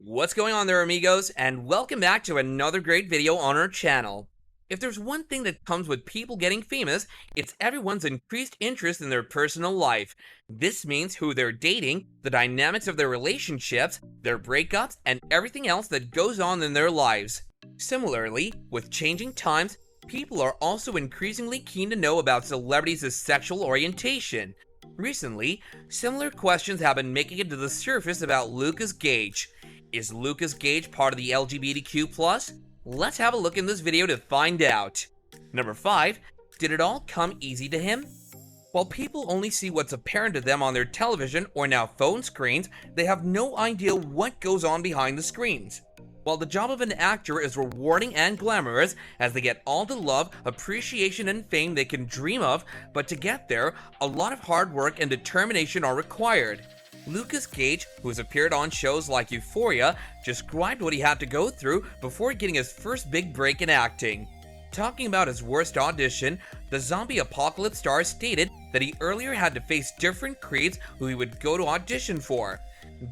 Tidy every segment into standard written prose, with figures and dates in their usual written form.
What's going on there, amigos, and welcome back to another great video on our channel. If there's one thing that comes with people getting famous, it's everyone's increased interest in their personal life. This means who they're dating, the dynamics of their relationships, their breakups, and everything else that goes on in their lives. Similarly, with changing times, people are also increasingly keen to know about celebrities' sexual orientation. Recently, similar questions have been making it to the surface about Lukas Gage. Is Lukas Gage part of the LGBTQ+? Let's have a look in this video to find out. Number 5. Did it all come easy to him? While people only see what's apparent to them on their television or now phone screens, they have no idea what goes on behind the screens. While the job of an actor is rewarding and glamorous, as they get all the love, appreciation, and fame they can dream of, but to get there, a lot of hard work and determination are required. Lukas Gage, who has appeared on shows like Euphoria, described what he had to go through before getting his first big break in acting. Talking about his worst audition, the zombie apocalypse star stated that he earlier had to face different creeds who he would go to audition for.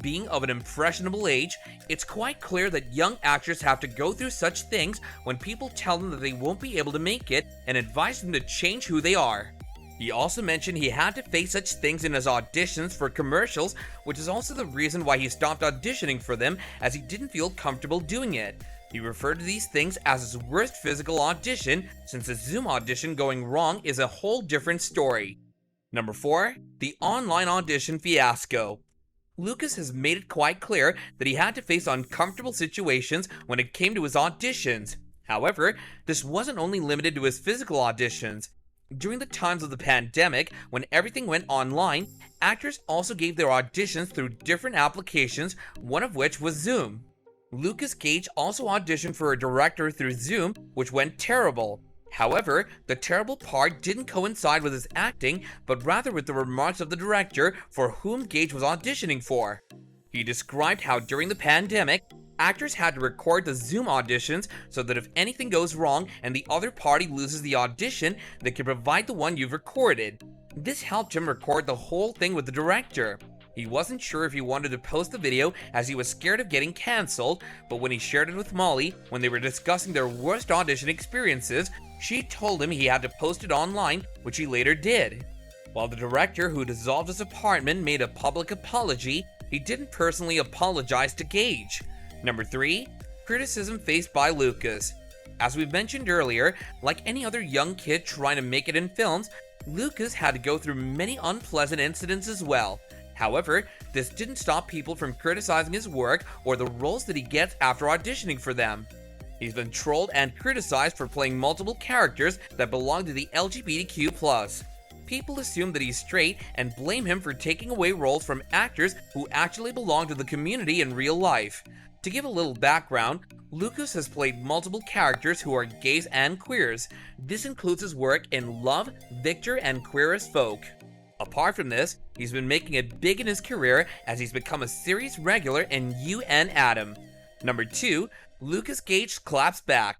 Being of an impressionable age, it's quite clear that young actors have to go through such things when people tell them that they won't be able to make it and advise them to change who they are. He also mentioned he had to face such things in his auditions for commercials, which is also the reason why he stopped auditioning for them, as he didn't feel comfortable doing it. He referred to these things as his worst physical audition, since a Zoom audition going wrong is a whole different story. Number 4. The online audition fiasco. Lukas has made it quite clear that he had to face uncomfortable situations when it came to his auditions. However, this wasn't only limited to his physical auditions. During the times of the pandemic, when everything went online, actors also gave their auditions through different applications, one of which was Zoom. Lukas Gage also auditioned for a director through Zoom, which went terrible. However, the terrible part didn't coincide with his acting, but rather with the remarks of the director for whom Gage was auditioning for. He described how during the pandemic, actors had to record the Zoom auditions so that if anything goes wrong and the other party loses the audition, they can provide the one you've recorded. This helped him record the whole thing with the director. He wasn't sure if he wanted to post the video as he was scared of getting cancelled, but when he shared it with Molly, when they were discussing their worst audition experiences, she told him he had to post it online, which he later did. While the director who dissolved his apartment made a public apology, he didn't personally apologize to Gage. Number 3. Criticism faced by Lukas. As we mentioned earlier, like any other young kid trying to make it in films, Lukas had to go through many unpleasant incidents as well. However, this didn't stop people from criticizing his work or the roles that he gets after auditioning for them. He's been trolled and criticized for playing multiple characters that belong to the LGBTQ+. People assume that he's straight and blame him for taking away roles from actors who actually belong to the community in real life. To give a little background, Lukas has played multiple characters who are gays and queers. This includes his work in Love, Victor, and Queer as Folk. Apart from this, he's been making it big in his career as he's become a series regular in You and Adam. Number 2. Lukas Gage claps back.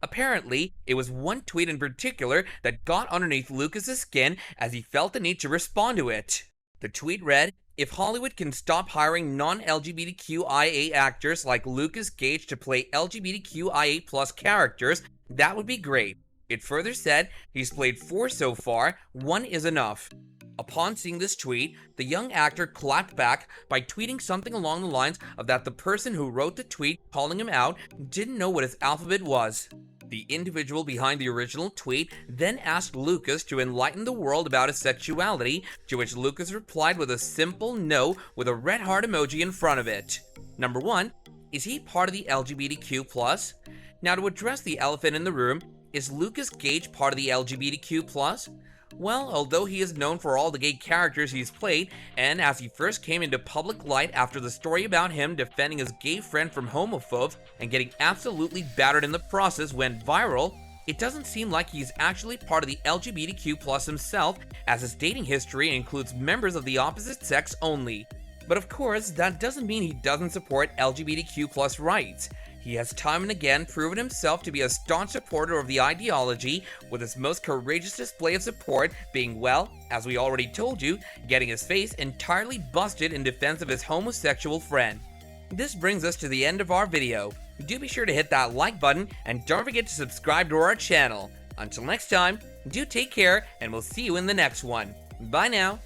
Apparently, it was one tweet in particular that got underneath Lucas's skin as he felt the need to respond to it. The tweet read, "If Hollywood can stop hiring non-LGBTQIA actors like Lukas Gage to play LGBTQIA+ characters, that would be great." It further said, "He's played 4 so far, 1 is enough." Upon seeing this tweet, the young actor clapped back by tweeting something along the lines of that the person who wrote the tweet calling him out didn't know what his alphabet was. The individual behind the original tweet then asked Lukas to enlighten the world about his sexuality, to which Lukas replied with a simple no with a red heart emoji in front of it. Number 1. Is he part of the LGBTQ+? Now, to address the elephant in the room, is Lukas Gage part of the LGBTQ+? Well, although he is known for all the gay characters he's played, and as he first came into public light after the story about him defending his gay friend from homophobes and getting absolutely battered in the process went viral, it doesn't seem like he's actually part of the LGBTQ+ himself, as his dating history includes members of the opposite sex only. But of course, that doesn't mean he doesn't support LGBTQ+ rights. He has time and again proven himself to be a staunch supporter of the ideology, with his most courageous display of support being, well, as we already told you, getting his face entirely busted in defense of his homosexual friend. This brings us to the end of our video. Do be sure to hit that like button and don't forget to subscribe to our channel. Until next time, do take care and we'll see you in the next one. Bye now.